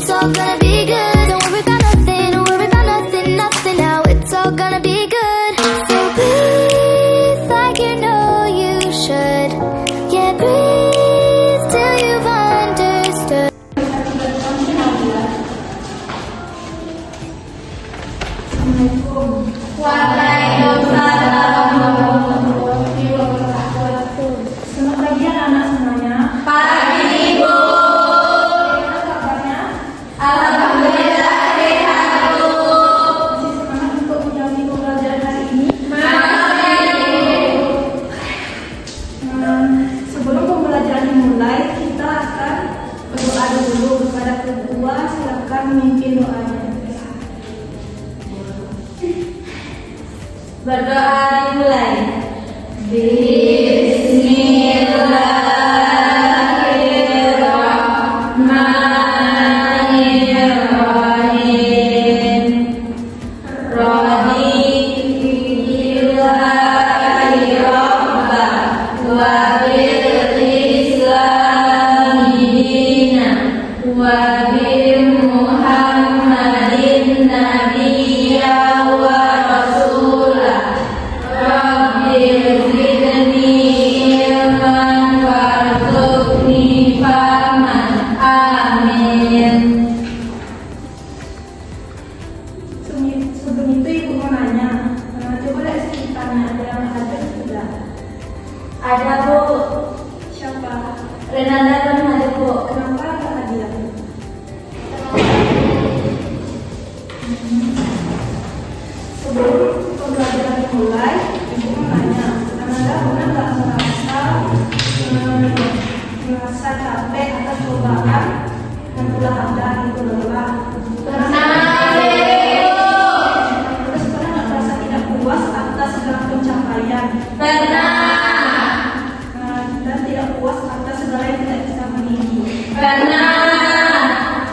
it's all gonna be good. Don't worry about nothing, don't worry about nothing, nothing now. It's all gonna be good. So breathe like you know you should. Yeah, breathe till you've understood. Waalaikumsalam warahmatullahi wabarakatuh. Selamat pagi anak-anak semuanya. Pagi Ibu. Bagaimana kabarnya? Alhamdulillah sehat Bu. Masih semangat untuk menjalani pembelajaran hari ini? Sebelum pembelajaran dimulai, kita akan berdoa dulu kepada kedua. Silakan memimpin doanya. Berdoa dimulai. Bismillahirrahmanirrahim. Radiyillahi rabba wa bil islami dinan wa bi Muhammadin nabiyya wa rasulah. Rabbil zidni ilman warzuqni fahman. Amin. Sebelum itu Ibu mau nanya, coba lihat sekitarnya ada yang hadir tidak? Ada Bu. Siapa? Renanda kan hadir Bu. Kenapa nggak hadir? Sebelum pembelajaran dimulai, Ibu mau nanya, Renanda pernah nggak merasa capek atas cobaan yang telah ada itu lelah? Terus pernah nggak merasa tidak puas atas segala pencapaian? Dan tidak puas atas segala yang tidak bisa meninggi?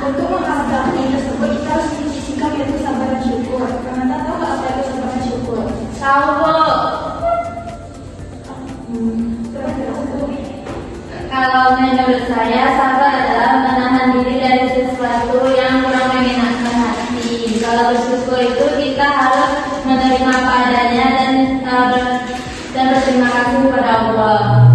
Untuk menghadapi tersebut kita harus sikap yaitu sabar dan syukur. Karena tahu nggak apa itu sabar dan syukur? Coba jelaskan dulu. Kalau menurut saya, sabar adalah menahan diri dari sesuatu yang kurang mengenakan hati. Kalau bersyukur itu kita harus menerima apa adanya dan berterima kasih kepada Allah.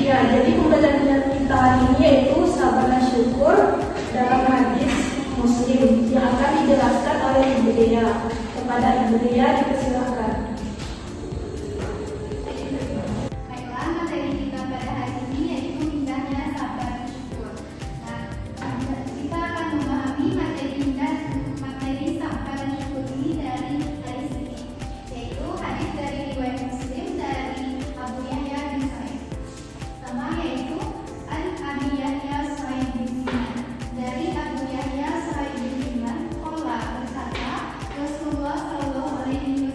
Ya, jadi pembelajaran kita hari ini yaitu sabar dan syukur dalam hadis Muslim yang akan dijelaskan oleh Ibu Dea. Kepada Ibu Dea dipersilakan. Baiklah, materi kita pada hari ini yaitu indahnya sabar dan syukur. Nah, kita akan memahami materi sabar dan syukur ini dari hadis ini, yaitu hadis dari riwayat Muslim dari Abu Yahya bin Sa'id. Pertama yaitu An Abi Yahya Sa'id bin Sinan. Dari Abu Yahya Sa'id bin Sinan, qala berkata Rasulullah Shallallahu Alaihi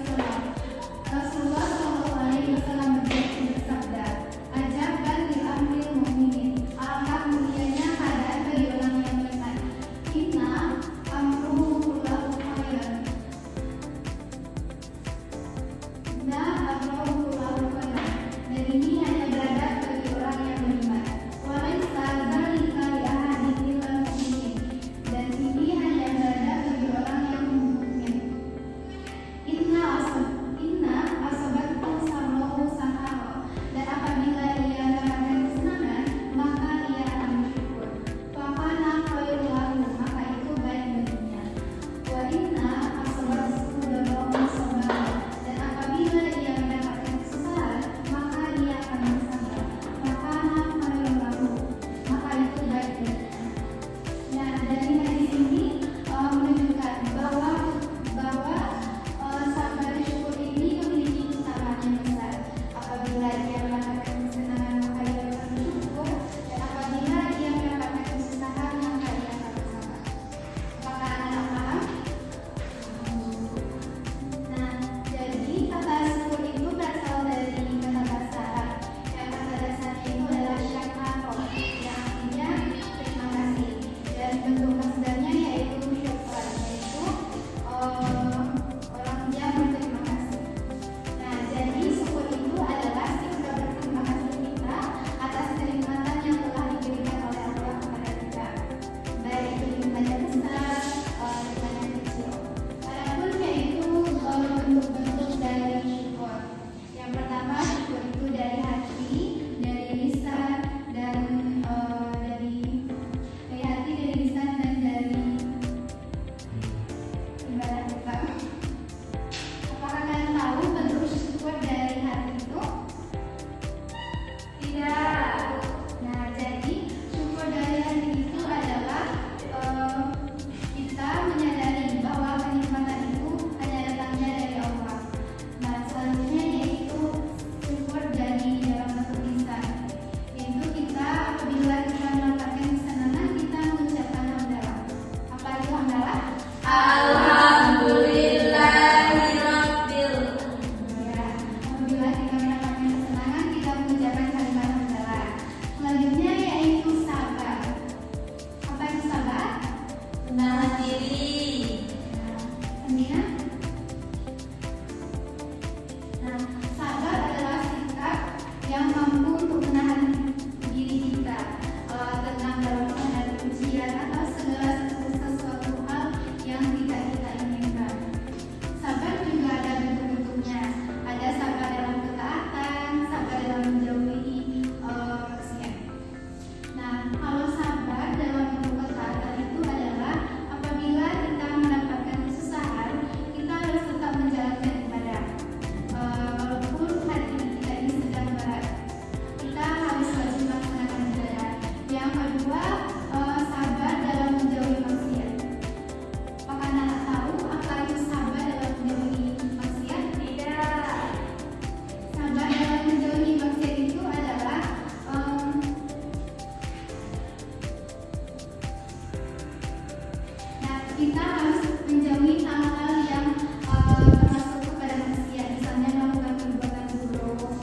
kita harus menjauhi hal-hal yang termasuk kepada manusia, misalnya melakukan perbuatan buruk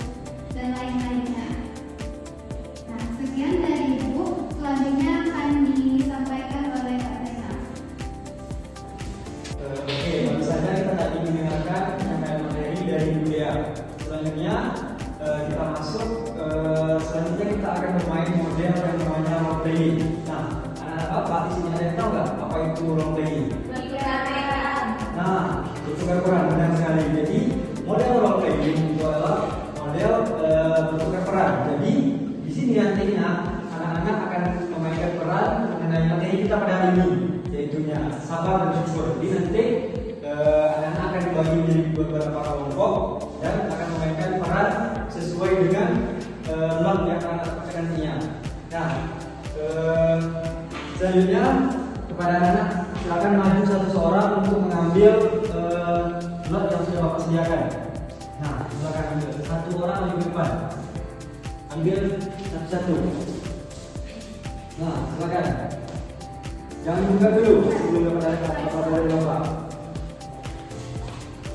dan lain-lainnya. Nah, sekian dari Ibu. Selanjutnya akan disampaikan oleh Kak Rena. Oke, baru saja kita tadi mendengarkan materi dari budaya. Selanjutnya kita masuk. Selanjutnya kita akan bermain model yang namanya role playing. Nah, anak-anak Pak di sini ada yang tahu nggak apa itu role playing? Nah, bertukar peran, benar sekali. Jadi model role playing itu adalah model bertukar peran. Jadi di sini nantinya anak-anak akan memainkan peran mengenai materi kita pada hari ini, yaitunya sabar dan syukur. Jadi nanti anak-anak akan dibagi menjadi beberapa kelompok dan akan memainkan peran sesuai dengan lot yang akan dapatkan nantinya. Nah, selanjutnya kepada anak-anak silakan maju satu seorang untuk mengambil lot yang sudah Bapak sediakan. Nah, silakan ambil satu orang maju ke depan. Ambil satu-satu. Nah, silakan. Jangan buka dulu sebelum dari Bapak.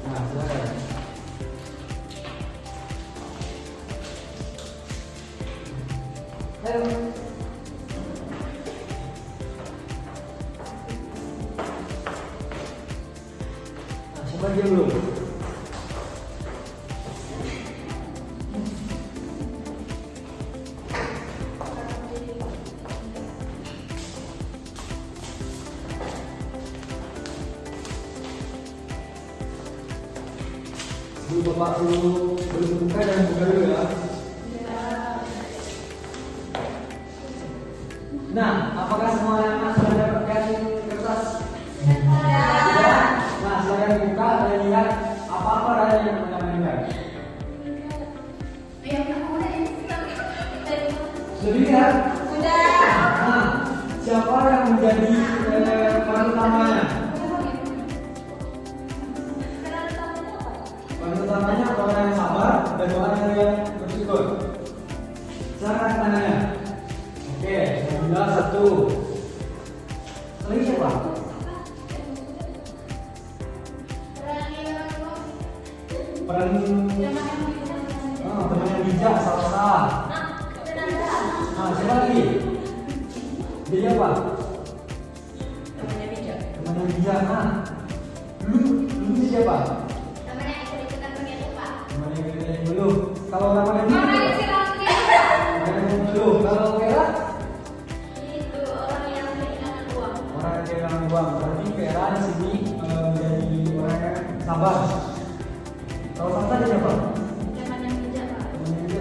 Nah, silakan. Ayo. Nah, siapa dia belum? Bapak belum buka dan buka dulu ya. Nah, apakah semua anak sudah dapatkan kertas? Sudah. Nah, silakan buka dan lihat apa-apa raya yang Anda mainkan. Sudah lihat? Sudah. Nah, siapa yang menjadi peran utamanya? Peran utamanya orang yang sabar dan orang yang bersyukur. Silakan tangannya. Oke, alhamdulillah satu. Lagi siapa? Peran teman yang bijak, salah. Nah, siapa lagi? Dia apa? Teman yang bijak. Nah, lu siapa? Teman yang belum. Kalau nama ini belum. Kalau Vera? Itu orang yang kehilangan uang. Orang yang kehilangan uang. Berarti Vera di sini menjadi orang yang sabar. Kalau Santa dia siapa? Teman yang bijak, Pak.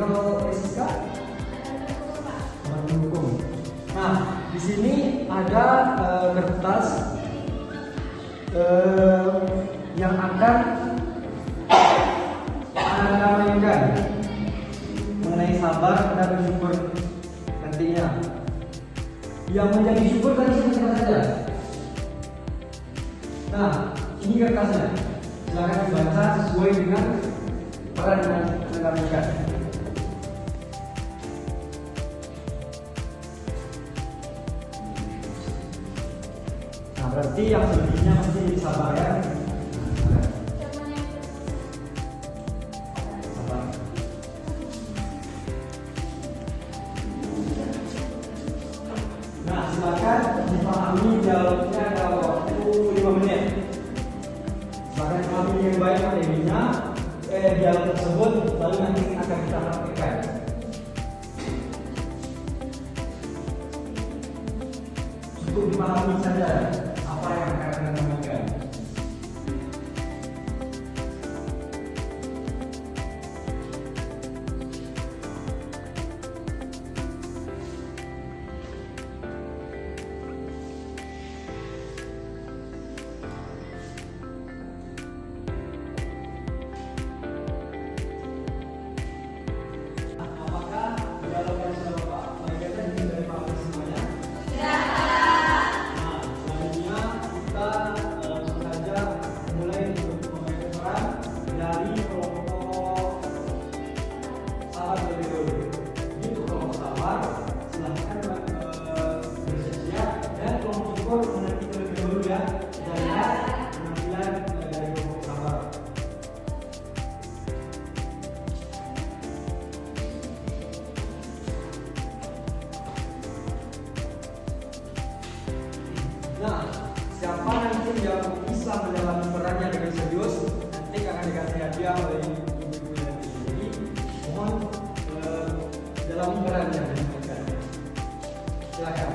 Kalau Rizka? Mendukung. Nah, di sini ada kertas yang akan Anda mainkan mengenai sabar dan bersyukur nantinya. Yang menjadi syukur tadi siapa saja? Nah, ini kertasnya. Silakan dibaca sesuai dengan peran yang Anda mainkan. Nah, berarti yang selebihnya pasti sabar ya. Sabar. Nah, silakan dipahami dialognya dalam waktu 5 menit. Silakan dipahami yang baik materinya, dialog tersebut, lalu nanti akan kita praktekkan. Cukup dipahami saja apa yang akan Anda temukan. Apakah dialog yang sudah Bapak mainkan ini dari Pak semuanya? Nah, selanjutnya kita Nah, siapa nanti yang bisa menjalani perannya dengan serius nanti akan dikasih hadiah oleh ibu-ibu yang di sini. Mohon dalam perannya dengan baik. Silakan.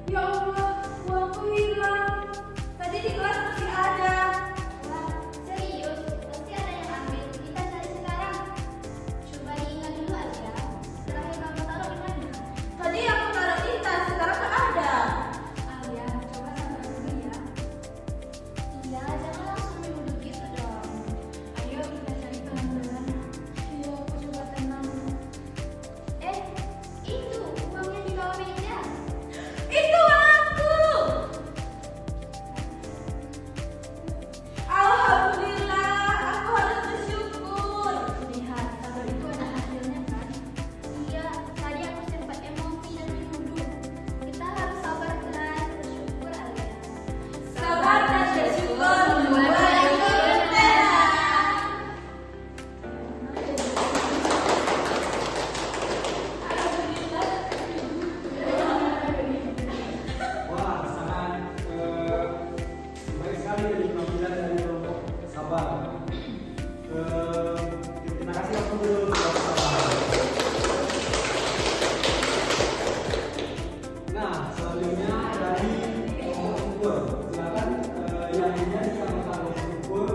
Ya Allah, uangku hilang. Tadi di kelas masih ada. Wah, serius? Pasti ada yang ambil. Kita cari sekarang. Coba diingat dulu aja. Terakhir kamu taruh di mana? Tadi aku taruh di tas, sekarang nggak ada. Alia, coba sabar dulu ya. Iya, jangan langsung duduk gitu dong. Ayo kita cari pelan-pelan. Ayo, aku coba tenang. Itu uangnya di bawah meja. Itu aku. Alhamdulillah, aku harus bersyukur. Lihat, sabar itu ada hasilnya kan? Iya, tadi aku sempat emosi dan menuduh. Kita harus sabar dan bersyukur, Alia. Sabar dan bersyukur membuat hidup tenang. Wah, sangat baik sekali dari penampilan dari kelompok sabar. Terima kasih aku dulu kelompok sabar. Nah, selanjutnya dari kelompok syukur. Silakan yang ini yang kelompok syukur,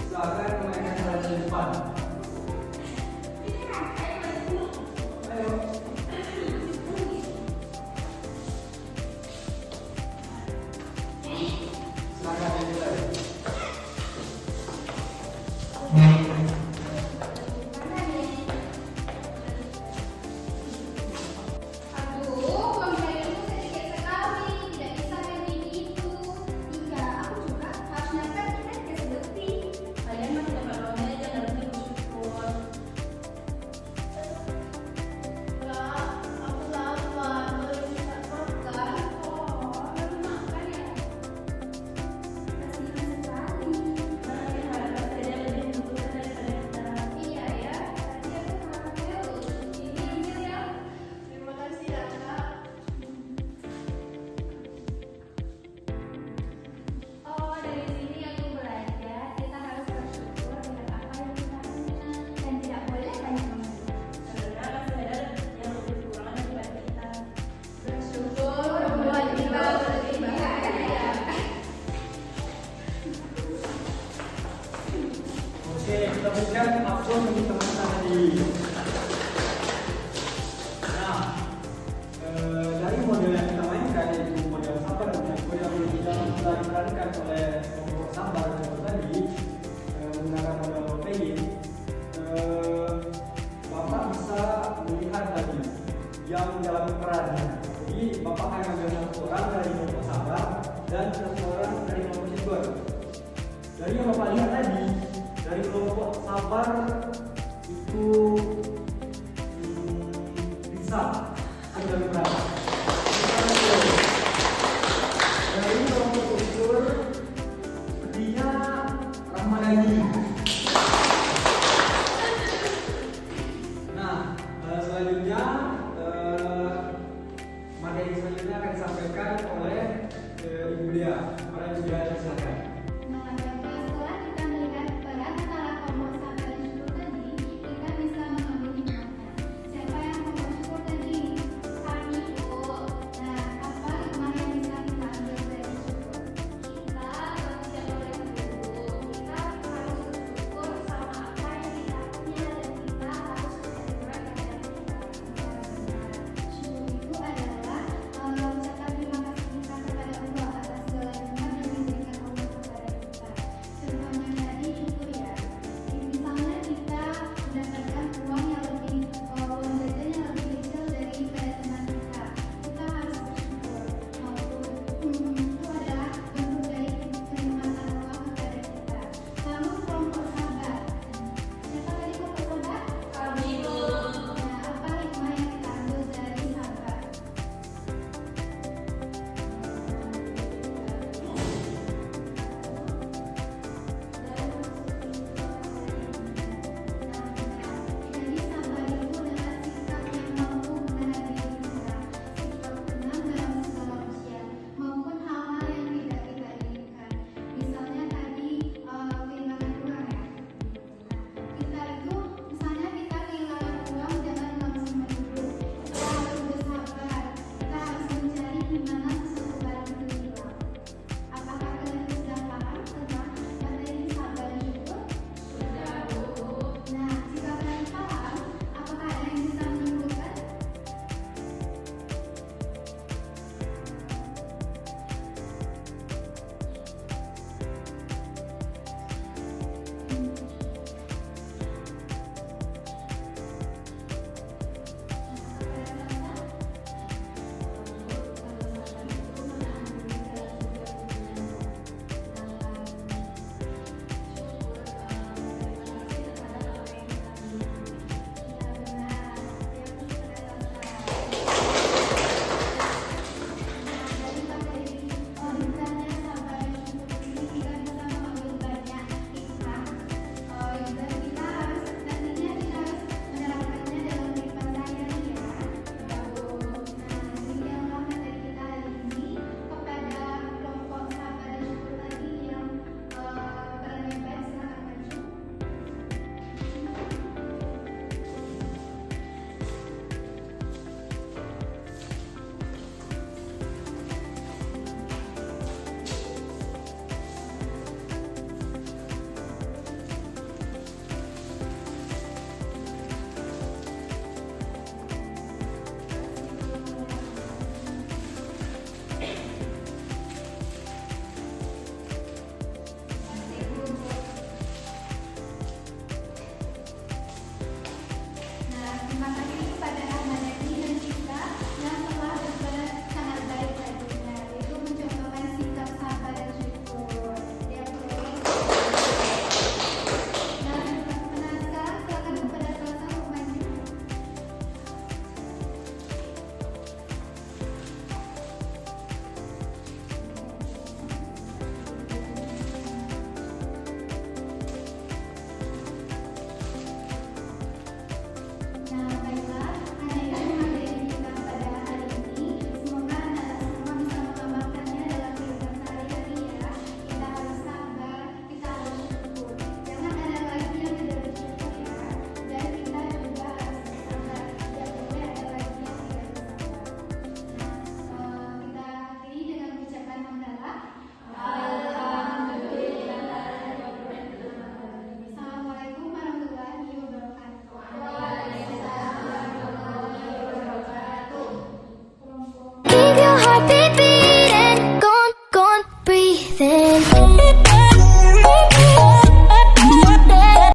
silakan mainkan jalan di depan. Ayo. Silakan dimulai. Aduh, uang jajanku sedikit sekali. Tidak bisa beli itu. Iya, aku juga harus daftar kita ke Sedekti. Kalian masih dapat uangnya aja dan bersyukur. Lah, aku lapar. Belum bisa makan. Oh, baru makan ya? Kasihan sekali. Nanti harap saja lebih membutuhkan daripada kita. Iya ya, tadi aku makan terus. Ini ambil ya. Terima kasih ya, Kak. Oh, dari sini aku belajar kita harus bersyukur dengan apa yang kita punya dan tidak boleh banyak mengeluh. Sebenarnya masih ada yang lebih kekurangan daripada kita. Bersyukur membuat kita lebih bahagia. Oke, kita berikan aplaus untuk teman-teman tadi. Nah, dari model yang kita mainkan yaitu model sabar dan syukur yang sudah diperankan oleh kelompok sabar dan syukur tadi menggunakan model role playing, Bapak bisa melihat tadi yang dalam perannya. Jadi Bapak akan ambil satu orang dari kelompok sabar dan satu orang dari kelompok syukur. Dari yang Bapak lihat tadi, dari kelompok sabar itu bisa